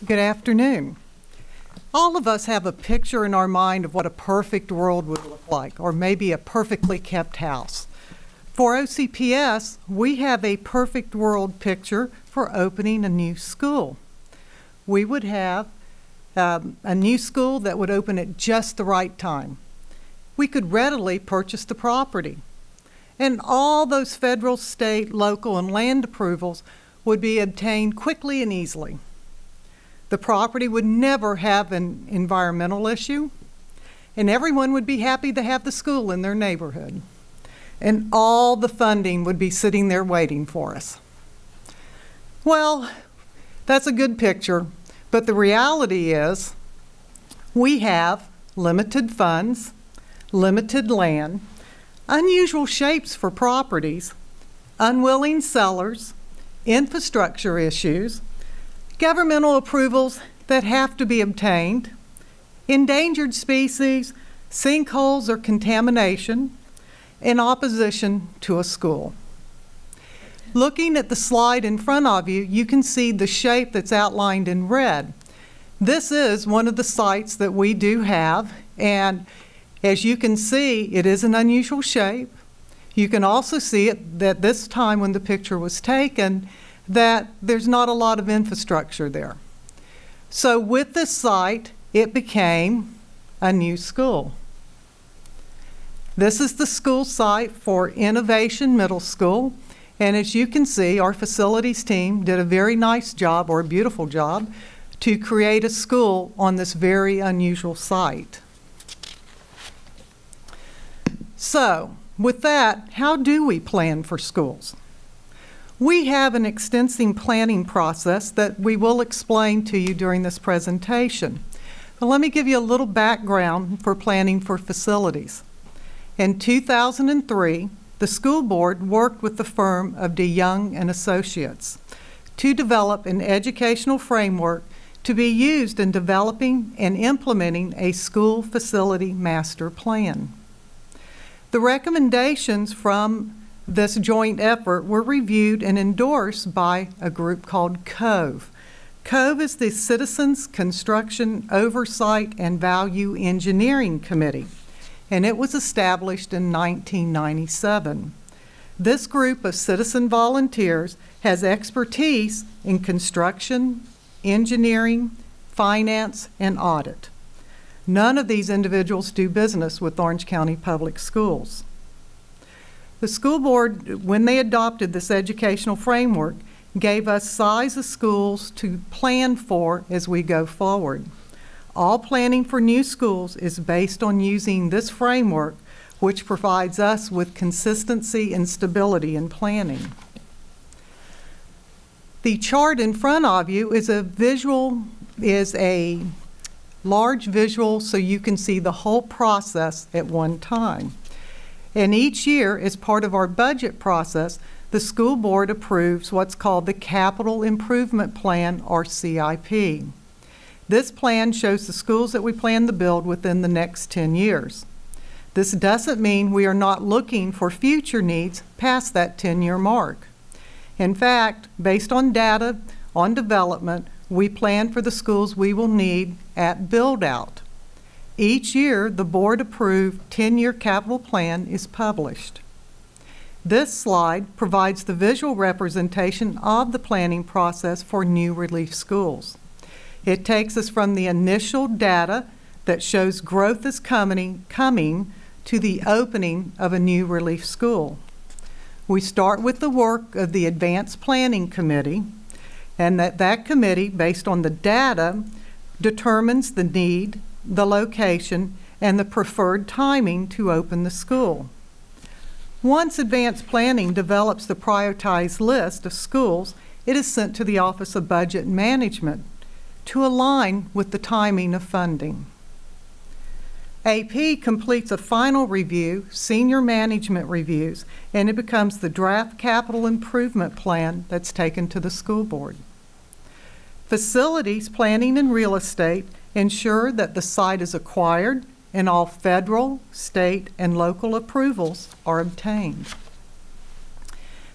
Good afternoon. All of us have a picture in our mind of what a perfect world would look like, or maybe a perfectly kept house. For OCPS, we have a perfect world picture for opening a new school. We would have a new school that would open at just the right time. We could readily purchase the property. And all those federal, state, local, and land approvals would be obtained quickly and easily. The property would never have an environmental issue, and everyone would be happy to have the school in their neighborhood. And all the funding would be sitting there waiting for us. Well, that's a good picture, but the reality is we have limited funds, limited land, unusual shapes for properties, unwilling sellers, infrastructure issues, governmental approvals that have to be obtained, endangered species, sinkholes or contamination, and opposition to a school. Looking at the slide in front of you, you can see the shape that's outlined in red. This is one of the sites that we do have, and as you can see, it is an unusual shape. You can also see it that this time when the picture was taken, that there's not a lot of infrastructure there. So with this site, it became a new school. This is the school site for Innovation Middle School, and as you can see, our facilities team did a very nice job, or a beautiful job, to create a school on this very unusual site. So, with that, how do we plan for schools? We have an extensive planning process that we will explain to you during this presentation. But let me give you a little background for planning for facilities. In 2003, the school board worked with the firm of DeYoung and Associates to develop an educational framework to be used in developing and implementing a school facility master plan. The recommendations from this joint effort were reviewed and endorsed by a group called COVE. COVE is the Citizens Construction Oversight and Value Engineering Committee, and it was established in 1997. This group of citizen volunteers has expertise in construction, engineering, finance, and audit. None of these individuals do business with Orange County Public Schools. The school board, when they adopted this educational framework, gave us size of schools to plan for as we go forward. All planning for new schools is based on using this framework, which provides us with consistency and stability in planning. The chart in front of you is a large visual so you can see the whole process at one time. And each year, as part of our budget process, the school board approves what's called the Capital Improvement Plan, or CIP. This plan shows the schools that we plan to build within the next 10 years. This doesn't mean we are not looking for future needs past that 10-year mark. In fact, based on data on development, we plan for the schools we will need at build-out. Each year, the board-approved 10-year capital plan is published. This slide provides the visual representation of the planning process for new relief schools. It takes us from the initial data that shows growth is coming to the opening of a new relief school. We start with the work of the Advanced Planning Committee, and that committee, based on the data, determines the need, the location, and the preferred timing to open the school. Once advanced planning develops the prioritized list of schools, it is sent to the Office of Budget Management to align with the timing of funding. AP completes a final review, senior management reviews, and it becomes the draft capital improvement plan that's taken to the school board. Facilities planning and real estate ensure that the site is acquired and all federal, state, and local approvals are obtained.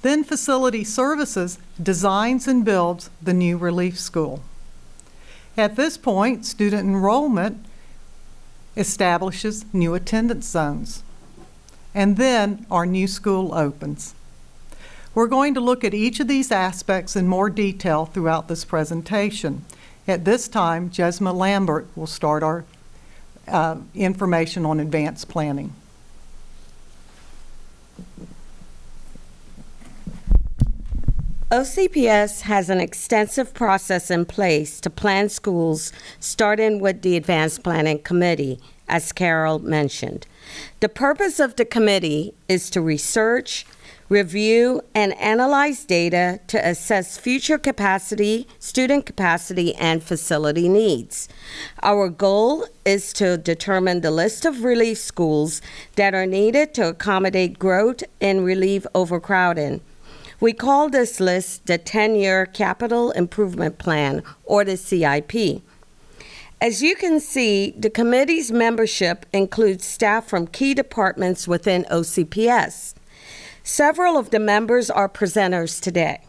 Then Facility Services designs and builds the new relief school. At this point, student enrollment establishes new attendance zones. And then our new school opens. We're going to look at each of these aspects in more detail throughout this presentation. At this time, Jesma Lambert will start our information on advanced planning. OCPS has an extensive process in place to plan schools, starting with the Advanced Planning Committee, as Carol mentioned. The purpose of the committee is to research, review, and analyze data to assess future capacity, student capacity, and facility needs. Our goal is to determine the list of relief schools that are needed to accommodate growth and relieve overcrowding. We call this list the 10-year Capital Improvement Plan, or the CIP. As you can see, the committee's membership includes staff from key departments within OCPS. Several of the members are presenters today.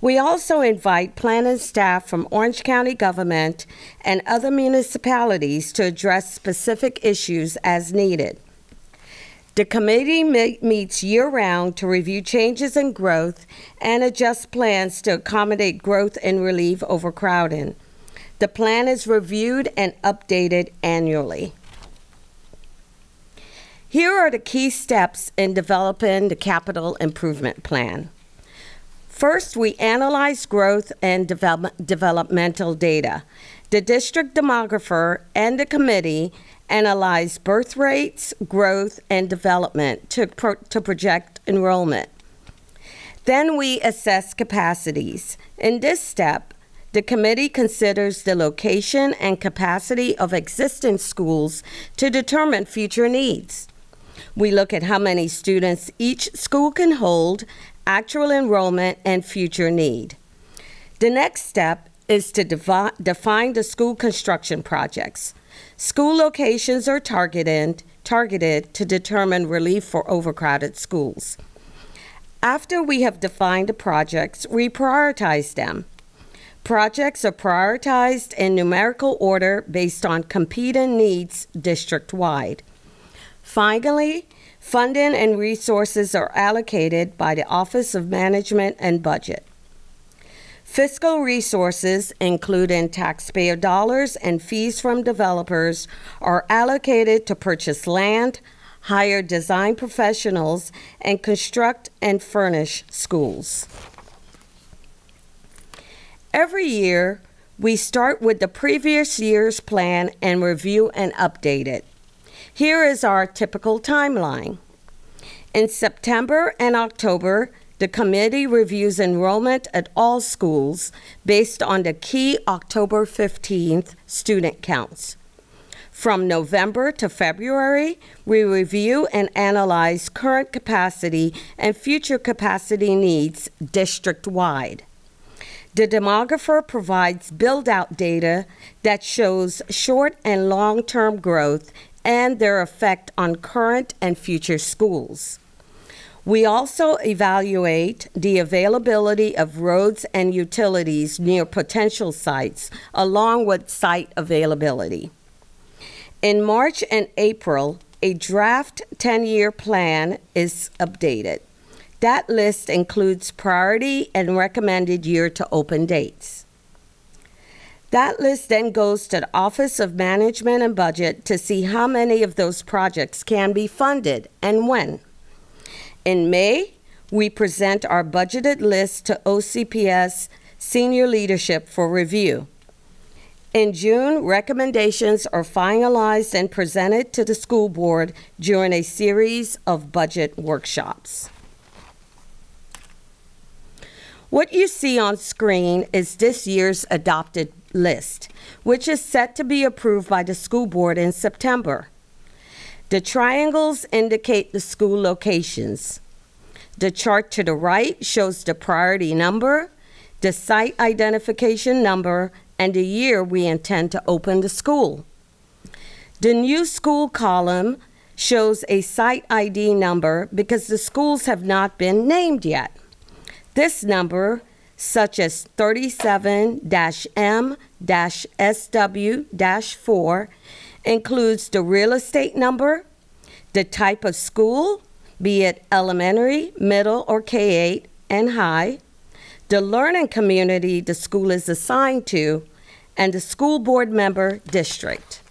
We also invite planning staff from Orange County government and other municipalities to address specific issues as needed. The committee meets year-round to review changes in growth and adjust plans to accommodate growth and relieve overcrowding. The plan is reviewed and updated annually. Here are the key steps in developing the Capital Improvement Plan. First, we analyze growth and developmental data. The district demographer and the committee analyze birth rates, growth, and development to project enrollment. Then we assess capacities. In this step, the committee considers the location and capacity of existing schools to determine future needs. We look at how many students each school can hold, actual enrollment, and future need. The next step is to define the school construction projects. School locations are targeted to determine relief for overcrowded schools. After we have defined the projects, we prioritize them. Projects are prioritized in numerical order based on competing needs district-wide. Finally, funding and resources are allocated by the Office of Management and Budget. Fiscal resources, including taxpayer dollars and fees from developers, are allocated to purchase land, hire design professionals, and construct and furnish schools. Every year, we start with the previous year's plan and review and update it. Here is our typical timeline. In September and October, the committee reviews enrollment at all schools based on the key October 15th student counts. From November to February, we review and analyze current capacity and future capacity needs district-wide. The demographer provides build-out data that shows short and long-term growth and their effect on current and future schools. We also evaluate the availability of roads and utilities near potential sites, along with site availability. In March and April, a draft 10-year plan is updated. That list includes priority and recommended year to open dates. That list then goes to the Office of Management and Budget to see how many of those projects can be funded and when. In May, we present our budgeted list to OCPS senior leadership for review. In June, recommendations are finalized and presented to the school board during a series of budget workshops. What you see on screen is this year's adopted list, which is set to be approved by the school board in September. The triangles indicate the school locations. The chart to the right shows the priority number, the site identification number, and the year we intend to open the school. The new school column shows a site ID number because the schools have not been named yet. This number such as 37-M-SW-4, includes the real estate number, the type of school, be it elementary, middle, or K-8 and high, the learning community the school is assigned to, and the school board member district.